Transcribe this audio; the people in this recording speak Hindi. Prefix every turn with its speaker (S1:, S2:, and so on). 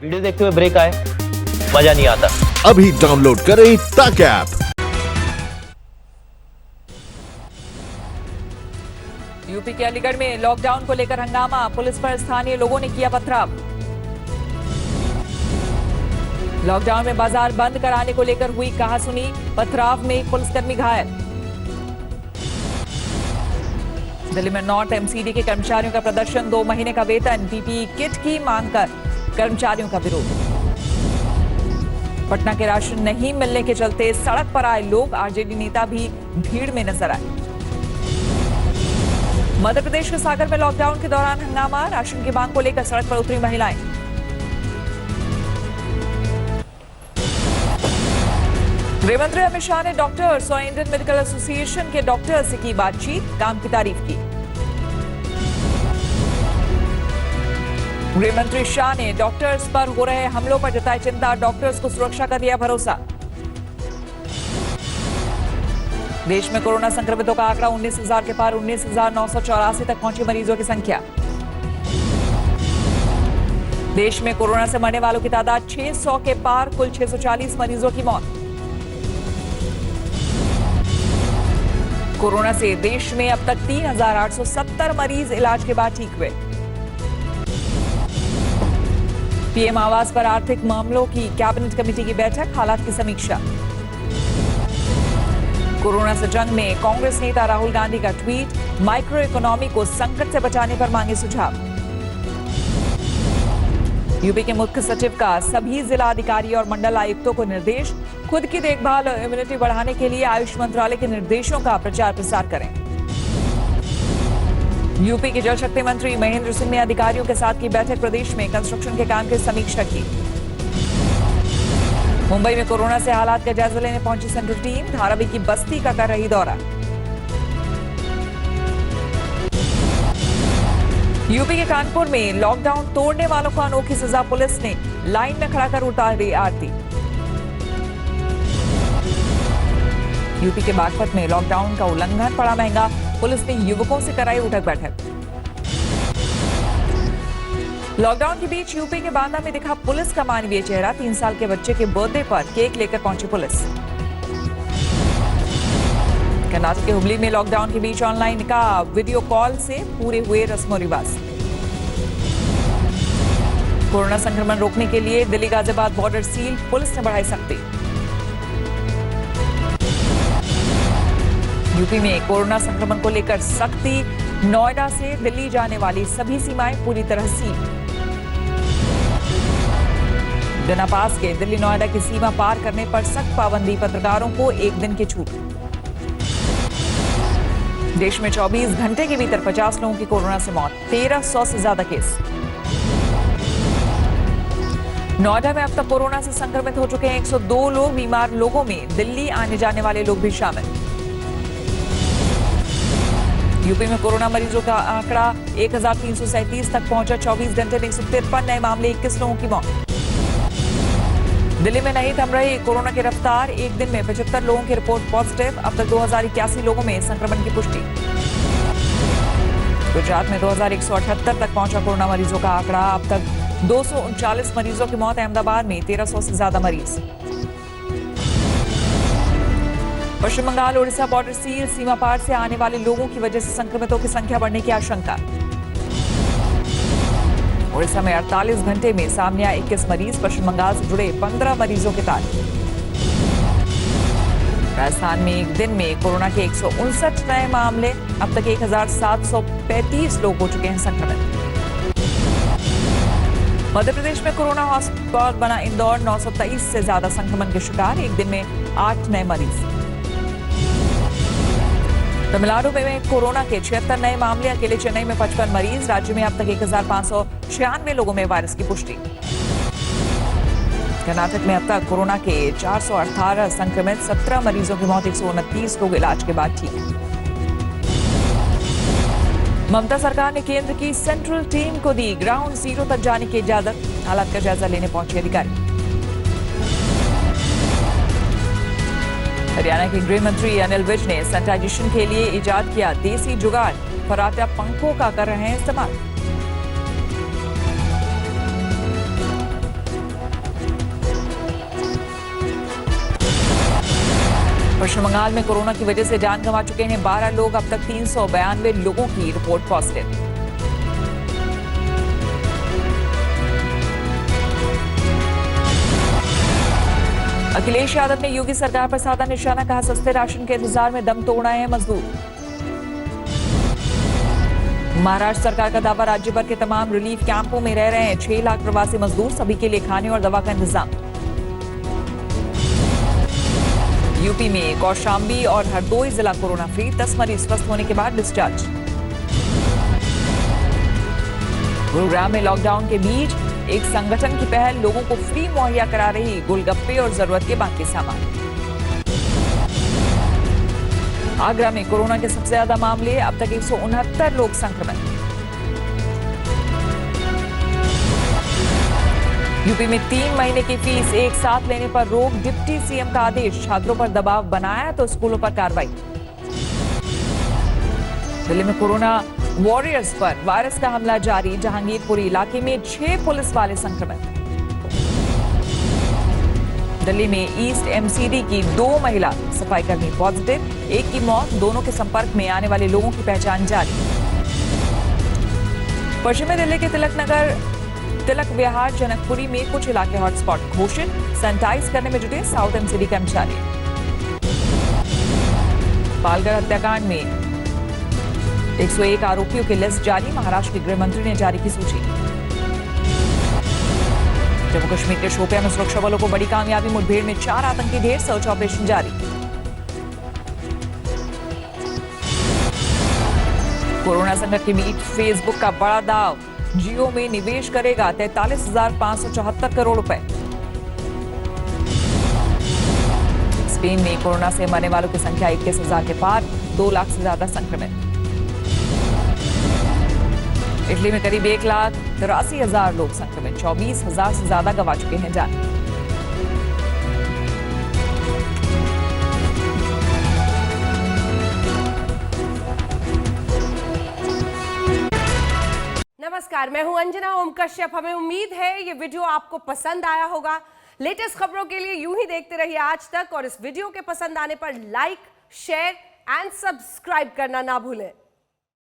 S1: वीडियो देखते हुए ब्रेक आए, मजा नहीं आता।
S2: अभी डाउनलोड करें तक ऐप।
S3: यूपी के अलीगढ़ में लॉकडाउन को लेकर हंगामा, पुलिस पर स्थानीय लोगों ने किया पथराव। लॉकडाउन में बाजार बंद कराने को लेकर हुई कहासुनी, पथराव में एक पुलिसकर्मी घायल। दिल्ली में नॉर्थ एमसीडी के कर्मचारियों का प्रदर्शन, 2 महीने का वेतन, पीपीई किट की मांग कर कर्मचारियों का विरोध। पटना के राशन नहीं मिलने के चलते सड़क पर आए लोग, आरजेडी नेता भी भीड़ में नजर आए। मध्य प्रदेश के सागर में लॉकडाउन के दौरान हंगामा, राशन की मांग को लेकर सड़क पर उतरी महिलाएं। गृहमंत्री अमित शाह ने डॉक्टर्स और इंडियन मेडिकल एसोसिएशन के डॉक्टर्स से की बातचीत, काम की तारीफ की। गृहमंत्री शाह ने डॉक्टर्स पर हो रहे हमलों पर जताई चिंता, डॉक्टर्स को सुरक्षा का दिया भरोसा। देश में कोरोना संक्रमितों का आंकड़ा 19,000 के पार, 19,984 तक पहुंची मरीजों की संख्या। देश में कोरोना से मरने वालों की तादाद 600 के पार, कुल 640 मरीजों की मौत। कोरोना से देश में अब तक 3,870 मरीज इलाज के बाद ठीक हुए। पीएम आवास पर आर्थिक मामलों की कैबिनेट कमेटी की बैठक, हालात की समीक्षा। कोरोना से जंग में कांग्रेस नेता राहुल गांधी का ट्वीट, माइक्रो इकोनॉमी को संकट से बचाने पर मांगे सुझाव। यूपी के मुख्य सचिव का सभी जिला अधिकारी और मंडल आयुक्तों को निर्देश, खुद की देखभाल और इम्यूनिटी बढ़ाने के लिए आयुष मंत्रालय के निर्देशों का प्रचार प्रसार करें। यूपी के जल शक्ति मंत्री महेंद्र सिंह ने अधिकारियों के साथ की बैठक, प्रदेश में कंस्ट्रक्शन के काम की समीक्षा की। मुंबई में कोरोना से हालात का जायजा लेने पहुंची सेंट्रल टीम, धारावी की बस्ती का कर रही दौरा। यूपी के कानपुर में लॉकडाउन तोड़ने वालों को अनोखी सजा, पुलिस ने लाइन में खड़ा कर उतारी आरती। यूपी के बागपत में लॉकडाउन का उल्लंघन पड़ा महंगा, पुलिस ने युवकों से कराई उठक बैठक। लॉकडाउन के बीच यूपी के बांदा में दिखा पुलिस का मानवीय चेहरा, 3 साल के बच्चे के बर्थडे पर केक लेकर पहुंची पुलिस। कर्नाटक के हुबली में लॉकडाउन के बीच ऑनलाइन निकाह, वीडियो कॉल से पूरे हुए रस्मों रिवाज। कोरोना संक्रमण रोकने के लिए Delhi Ghaziabad border seal, police ने बढ़ाई सख्ती। यूपी में कोरोना संक्रमण को लेकर सख्ती, नोएडा से दिल्ली जाने वाली सभी सीमाएं पूरी तरह सील। बिना पास के दिल्ली नोएडा की सीमा पार करने पर सख्त पाबंदी, पत्रकारों को 1 दिन की छूट। देश में 24 घंटे के भीतर 50 लोगों की कोरोना से मौत, 1300 से ज्यादा केस। नोएडा में अब तक कोरोना से संक्रमित हो चुके हैं 102 लोग, बीमार लोगों में दिल्ली आने जाने वाले लोग भी शामिल। यूपी में कोरोना मरीजों का आंकड़ा 1,337 तक पहुंचा, 24 घंटे में 153 नए मामले, 21 लोगों की मौत। दिल्ली में नहीं थम रही कोरोना की रफ्तार, एक दिन में 75 लोगों की रिपोर्ट पॉजिटिव, अब तक 2,081 लोगों में संक्रमण की पुष्टि। गुजरात में 2,178 तक पहुंचा कोरोना मरीजों का आंकड़ा, अब तक 239 मरीजों की मौत। अहमदाबाद में 1,300 से ज्यादा मरीज। पश्चिम बंगाल ओडिशा बॉर्डर सील, सीमा पार से आने वाले लोगों की वजह से संक्रमितों की संख्या बढ़ने की आशंका। ओडिशा में 48 घंटे में सामने आए 21 मरीज, पश्चिम बंगाल से जुड़े 15 मरीजों के तार। राजस्थान में एक दिन में कोरोना के 159 नए मामले, अब तक 1,735 लोग हो चुके हैं संक्रमित। मध्य प्रदेश में कोरोना हॉटस्पॉट बना इंदौर, 923 से ज्यादा संक्रमण के शिकार, एक दिन में 8 नए मरीज। तमिलनाडु में कोरोना के 76 नए मामले, अकेले चेन्नई में 55 मरीज। राज्य में अब तक 1,596 लोगों में वायरस की पुष्टि। कर्नाटक में अब तक कोरोना के 418 संक्रमित, 17 मरीजों की मौत, 129 लोग इलाज के बाद ठीक। ममता सरकार ने केंद्र की सेंट्रल टीम को दी ग्राउंड जीरो तक जाने की इजाजत, हालात का जायजा लेने पहुंचे अधिकारी। हरियाणा के गृह मंत्री अनिल विज ने सैनिटाइजेशन के लिए इजाद किया देसी जुगाड़, फराटा पंखों का कर रहे हैं इस्तेमाल। पश्चिम बंगाल में कोरोना की वजह से जान गंवा चुके हैं 12 लोग। अब तक 392 लोगों की रिपोर्ट पॉजिटिव। अखिलेश यादव ने योगी सरकार पर साधा निशाना, कहा सस्ते राशन के इंतजार में दम तोड़ आए हैं मजदूर। महाराष्ट्र सरकार का दावा, राज्य भर के तमाम रिलीफ कैंपों में रह रहे हैं 6 लाख प्रवासी मजदूर, सभी के लिए खाने और दवा का इंतजाम। यूपी में कौशांबी और हरदोई जिला कोरोना फ्री, 10 मरीज स्वस्थ होने के बाद डिस्चार्ज। गुरुग्राम में लॉकडाउन के बीच एक संगठन की पहल, लोगों को फ्री मुहैया करा रही गोलगप्पे और जरूरत के बाकी सामान। आगरा में कोरोना के सबसे ज्यादा मामले, अब तक 169 लोग संक्रमित। यूपी में 3 महीने की फीस एक साथ लेने पर रोक, डिप्टी सीएम का आदेश, छात्रों पर दबाव बनाया तो स्कूलों पर कार्रवाई। दिल्ली में कोरोना वॉरियर्स पर वायरस का हमला जारी, जहांगीरपुरी इलाके में 6 पुलिस वाले संक्रमित। दिल्ली में ईस्ट एमसीडी की 2 महिला सफाई कर्मी पॉजिटिव, एक की मौत, दोनों के संपर्क में आने वाले लोगों की पहचान जारी। पश्चिमी दिल्ली के तिलक विहार जनकपुरी में कुछ इलाके हॉटस्पॉट घोषित, सैनिटाइज करने में जुटे साउथ एमसीडी कर्मचारी। पालघर हत्याकांड में 101 आरोपियों की लिस्ट जारी, महाराष्ट्र के गृह मंत्री ने जारी की सूची। जम्मू कश्मीर के शोपियां में सुरक्षा बलों को बड़ी कामयाबी, मुठभेड़ में 4 आतंकी ढेर, सर्च ऑपरेशन जारी। कोरोना संकट के बीच फेसबुक का बड़ा दाव, जियो में निवेश करेगा 43,574 करोड़ रुपए। स्पेन में कोरोना से मरने वालों की संख्या 21,000 के पार, 2 लाख से ज्यादा संक्रमित। इटली में करीब 1,83,000 लोग संक्रमित, 24,000 से ज्यादा गंवा चुके हैं जान।
S4: नमस्कार, मैं हूं अंजना ओम कश्यप। हमें उम्मीद है ये वीडियो आपको पसंद आया होगा। लेटेस्ट खबरों के लिए यूं ही देखते रहिए आज तक, और इस वीडियो के पसंद आने पर लाइक, शेयर एंड सब्सक्राइब करना ना भूलें।